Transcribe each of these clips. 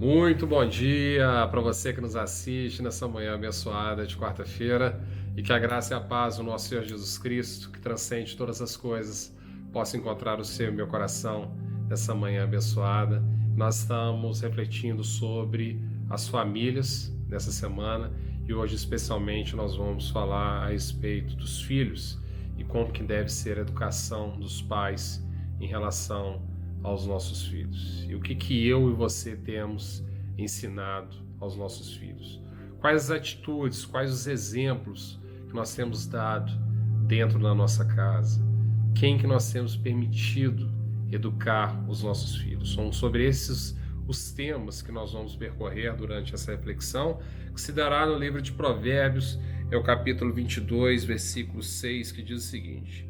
Muito bom dia para você que nos assiste nessa manhã abençoada de quarta-feira e que a graça e a paz do nosso Senhor Jesus Cristo, que transcende todas as coisas, possa encontrar o seu e meu coração nessa manhã abençoada. Nós estamos refletindo sobre as famílias nessa semana e hoje especialmente nós vamos falar a respeito dos filhos e como que deve ser a educação dos pais em relação aos nossos filhos. E o que eu e você temos ensinado aos nossos filhos? Quais as atitudes, quais os exemplos que nós temos dado dentro da nossa casa? Quem que nós temos permitido educar os nossos filhos? São sobre esses os temas que nós vamos percorrer durante essa reflexão, que se dará no livro de Provérbios, é o capítulo 22, versículo 6, que diz o seguinte: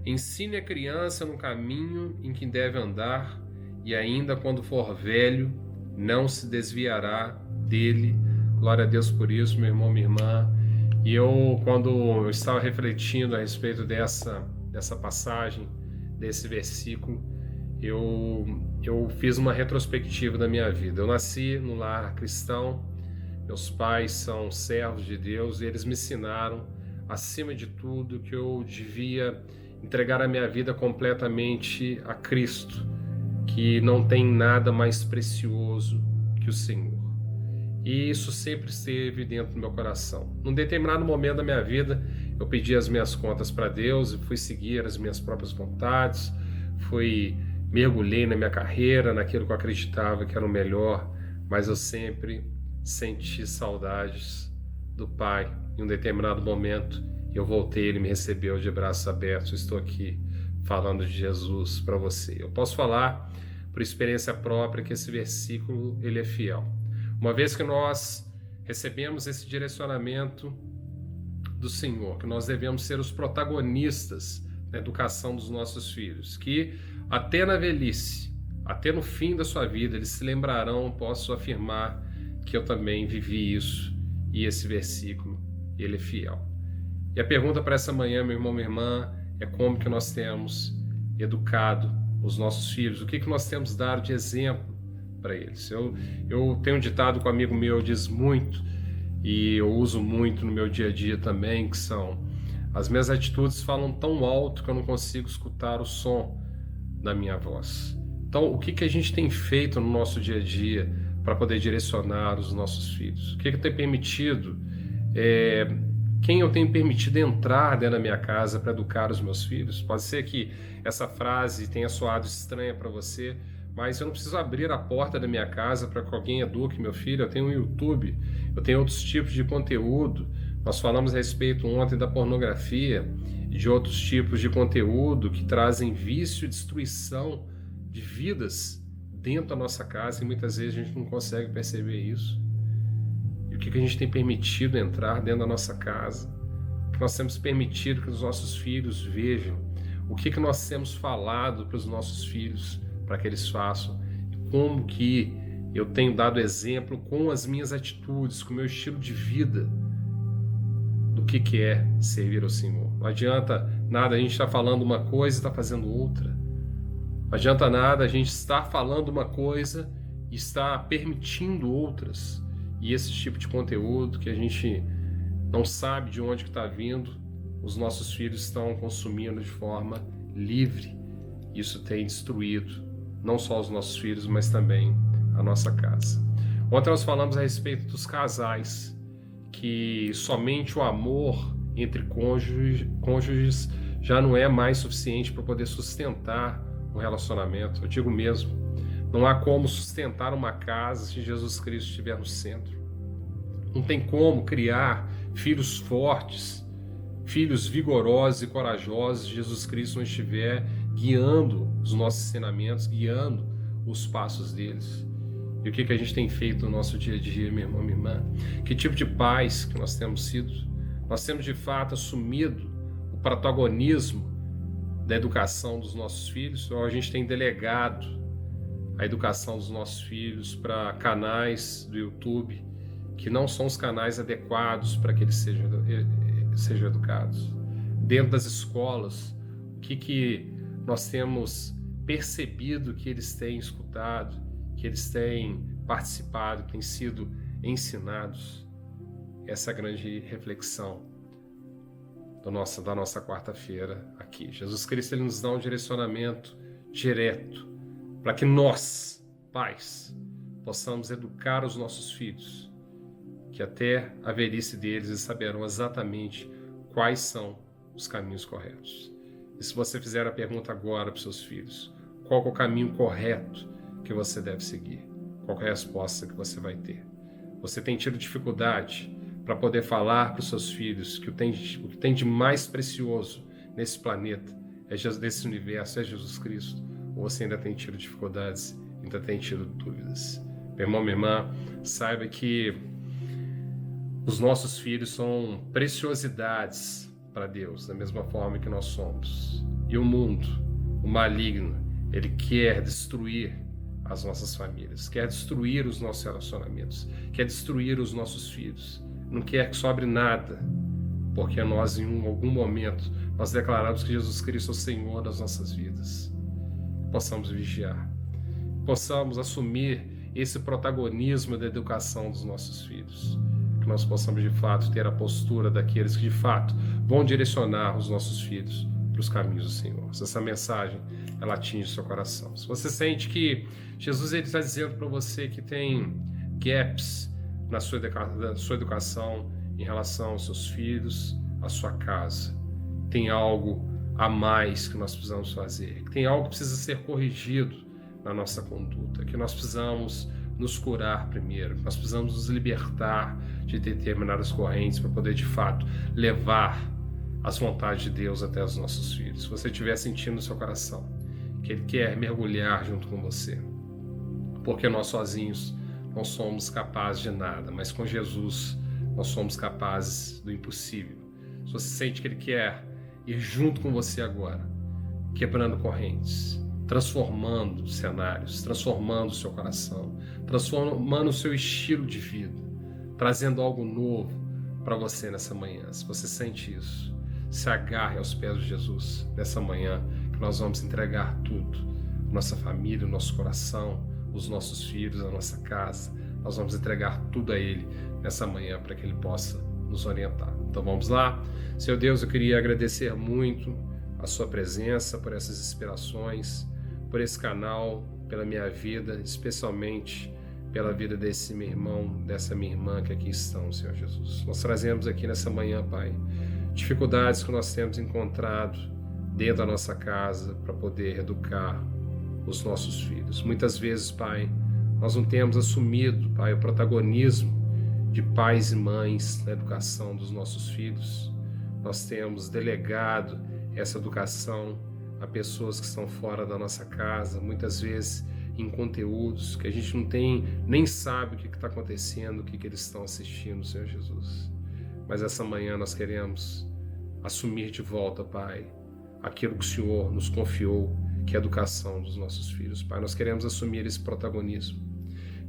ensine a criança no caminho em que deve andar, e ainda quando for velho, não se desviará dele. Glória a Deus por isso, meu irmão, minha irmã. E quando eu estava refletindo a respeito dessa passagem, desse versículo, eu fiz uma retrospectiva da minha vida. Eu nasci num lar cristão, meus pais são servos de Deus, e eles me ensinaram, acima de tudo, que eu devia entregar a minha vida completamente a Cristo, que não tem nada mais precioso que o Senhor. E isso sempre esteve dentro do meu coração. Num determinado momento da minha vida, eu pedi as minhas contas para Deus e fui seguir as minhas próprias vontades, mergulhei na minha carreira, naquilo que eu acreditava que era o melhor, mas eu sempre senti saudades do Pai. Em um determinado momento, eu voltei, Ele me recebeu de braços abertos. Estou aqui falando de Jesus para você. Eu posso falar por experiência própria que esse versículo ele é fiel. Uma vez que nós recebemos esse direcionamento do Senhor, que nós devemos ser os protagonistas da educação dos nossos filhos, que até na velhice, até no fim da sua vida, eles se lembrarão, posso afirmar que eu também vivi isso, e esse versículo ele é fiel. E a pergunta para essa manhã, meu irmão, minha irmã, é como que nós temos educado os nossos filhos, o que nós temos dado de exemplo para eles. Eu tenho um ditado que um amigo meu diz muito, e eu uso muito no meu dia a dia também, que são: as minhas atitudes falam tão alto que eu não consigo escutar o som da minha voz. Então, o que a gente tem feito no nosso dia a dia para poder direcionar os nossos filhos? O que eu tenho permitido quem eu tenho permitido entrar dentro da minha casa para educar os meus filhos? Pode ser que essa frase tenha soado estranha para você, mas eu não preciso abrir a porta da minha casa para que alguém eduque meu filho. Eu tenho um YouTube, eu tenho outros tipos de conteúdo. Nós falamos a respeito ontem da pornografia e de outros tipos de conteúdo que trazem vício e destruição de vidas dentro da nossa casa, e muitas vezes a gente não consegue perceber isso. O que a gente tem permitido entrar dentro da nossa casa, o que nós temos permitido que os nossos filhos vejam, o que nós temos falado para os nossos filhos para que eles façam, e como que eu tenho dado exemplo com as minhas atitudes, com o meu estilo de vida, do que é servir ao Senhor. Não adianta nada a gente estar falando uma coisa e estar fazendo outra. Não adianta nada a gente estar falando uma coisa e estar permitindo outras. E esse tipo de conteúdo que a gente não sabe de onde que está vindo, os nossos filhos estão consumindo de forma livre. Isso tem destruído não só os nossos filhos, mas também a nossa casa. Ontem nós falamos a respeito dos casais, que somente o amor entre cônjuges já não é mais suficiente para poder sustentar o relacionamento. Eu digo mesmo, não há como sustentar uma casa se Jesus Cristo estiver no centro. Não tem como criar filhos fortes, filhos vigorosos e corajosos se Jesus Cristo não estiver guiando os nossos ensinamentos, guiando os passos deles. E o que a gente tem feito no nosso dia a dia, meu irmão, minha irmã? Que tipo de pais que nós temos sido? Nós temos de fato assumido o protagonismo da educação dos nossos filhos, ou a gente tem delegado a educação dos nossos filhos para canais do YouTube que não são os canais adequados para que eles sejam educados? Dentro das escolas, o que nós temos percebido que eles têm escutado, que eles têm participado, que têm sido ensinados. Essa é a grande reflexão da nossa quarta-feira aqui. Jesus Cristo, ele nos dá um direcionamento direto para que nós, pais, possamos educar os nossos filhos, que até a velhice deles eles saberão exatamente quais são os caminhos corretos. E se você fizer a pergunta agora para os seus filhos, qual é o caminho correto que você deve seguir? Qual é a resposta que você vai ter? Você tem tido dificuldade para poder falar para os seus filhos que o que tem de mais precioso nesse planeta, desse universo, é Jesus Cristo? Ou você ainda tem tido dificuldades, ainda tem tido dúvidas? Meu irmão, minha irmã, saiba que os nossos filhos são preciosidades para Deus, da mesma forma que nós somos. E o mundo, o maligno, ele quer destruir as nossas famílias, quer destruir os nossos relacionamentos, quer destruir os nossos filhos. Não quer que sobre nada, porque nós, em algum momento, nós declaramos que Jesus Cristo é o Senhor das nossas vidas. Possamos vigiar, possamos assumir esse protagonismo da educação dos nossos filhos, que nós possamos de fato ter a postura daqueles que de fato vão direcionar os nossos filhos para os caminhos do Senhor. Se essa mensagem ela atinge o seu coração, se você sente que Jesus está dizendo para você que tem gaps na sua educação em relação aos seus filhos, à sua casa, tem algo a mais que nós precisamos fazer, que tem algo que precisa ser corrigido na nossa conduta, que nós precisamos nos curar primeiro, nós precisamos nos libertar de determinadas correntes para poder de fato levar as vontades de Deus até os nossos filhos. Se você estiver sentindo no seu coração que Ele quer mergulhar junto com você, porque nós sozinhos não somos capazes de nada, mas com Jesus nós somos capazes do impossível. Se você sente que Ele quer ir junto com você agora, quebrando correntes, transformando cenários, transformando o seu coração, transformando o seu estilo de vida, trazendo algo novo para você nessa manhã. Se você sente isso, se agarre aos pés de Jesus nessa manhã, que nós vamos entregar tudo, nossa família, o nosso coração, os nossos filhos, a nossa casa. Nós vamos entregar tudo a Ele nessa manhã para que Ele possa nos orientar. Então vamos lá. Senhor Deus, eu queria agradecer muito a sua presença, por essas inspirações, por esse canal, pela minha vida, especialmente pela vida desse meu irmão, dessa minha irmã que aqui estão, Senhor Jesus. Nós trazemos aqui nessa manhã, Pai, dificuldades que nós temos encontrado dentro da nossa casa para poder educar os nossos filhos. Muitas vezes, Pai, nós não temos assumido, Pai, o protagonismo de pais e mães na educação dos nossos filhos. Nós temos delegado essa educação a pessoas que estão fora da nossa casa, muitas vezes em conteúdos que a gente não tem, nem sabe o que está acontecendo, o que eles estão assistindo, Senhor Jesus. Mas essa manhã nós queremos assumir de volta, Pai, aquilo que o Senhor nos confiou, que é a educação dos nossos filhos, Pai. Nós queremos assumir esse protagonismo.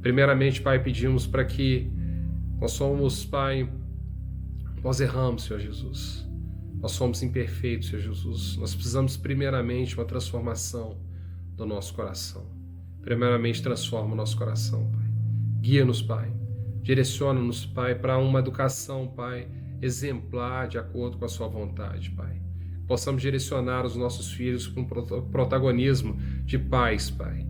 Primeiramente, Pai, pedimos para que nós somos, Pai, nós erramos, Senhor Jesus. Nós somos imperfeitos, Senhor Jesus. Nós precisamos, primeiramente, uma transformação do nosso coração. Primeiramente, transforma o nosso coração, Pai. Guia-nos, Pai. Direciona-nos, Pai, para uma educação, Pai, exemplar de acordo com a sua vontade, Pai. Possamos direcionar os nossos filhos com protagonismo de pais, Pai.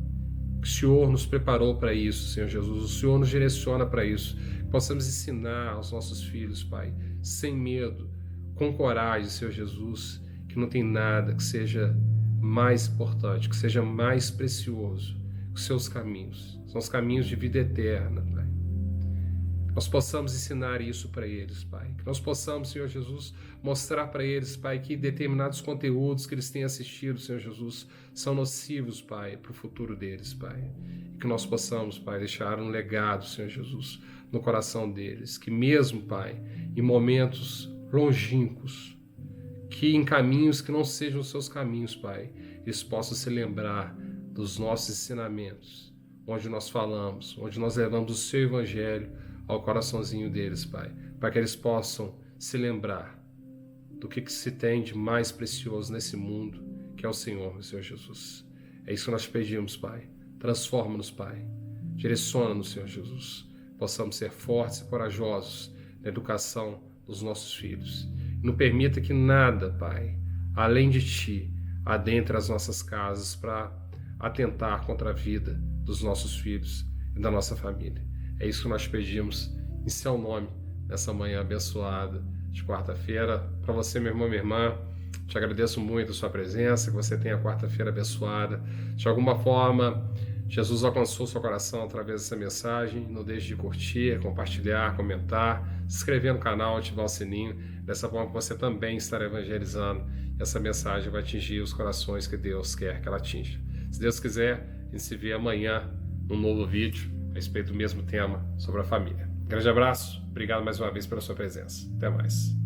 O Senhor nos preparou para isso, Senhor Jesus. O Senhor nos direciona para isso. Possamos ensinar aos nossos filhos, Pai, sem medo, com coragem, Senhor Jesus, que não tem nada que seja mais importante, que seja mais precioso que os seus caminhos. São os caminhos de vida eterna, Pai. Nós possamos ensinar isso para eles, Pai. Que nós possamos, Senhor Jesus, mostrar para eles, Pai, que determinados conteúdos que eles têm assistido, Senhor Jesus, são nocivos, Pai, para o futuro deles, Pai. E que nós possamos, Pai, deixar um legado, Senhor Jesus, no coração deles. Que mesmo, Pai, em momentos longínquos, que em caminhos que não sejam os seus caminhos, Pai, eles possam se lembrar dos nossos ensinamentos, onde nós falamos, onde nós levamos o seu evangelho ao coraçãozinho deles, Pai, para que eles possam se lembrar do que se tem de mais precioso nesse mundo, que é o Senhor, meu Senhor Jesus. É isso que nós pedimos, Pai. Transforma-nos, Pai. Direciona-nos, Senhor Jesus. Possamos ser fortes e corajosos na educação dos nossos filhos. Não permita que nada, Pai, além de Ti, adentre as nossas casas para atentar contra a vida dos nossos filhos e da nossa família. É isso que nós pedimos em Seu nome, nessa manhã abençoada de quarta-feira. Para você, meu irmão, minha irmã, te agradeço muito a sua presença, que você tenha a quarta-feira abençoada. De alguma forma, Jesus alcançou seu coração através dessa mensagem. Não deixe de curtir, compartilhar, comentar, se inscrever no canal, ativar o sininho. Dessa forma você também estará evangelizando. E essa mensagem vai atingir os corações que Deus quer que ela atinja. Se Deus quiser, a gente se vê amanhã num novo vídeo a respeito do mesmo tema sobre a família. Grande abraço, obrigado mais uma vez pela sua presença. Até mais.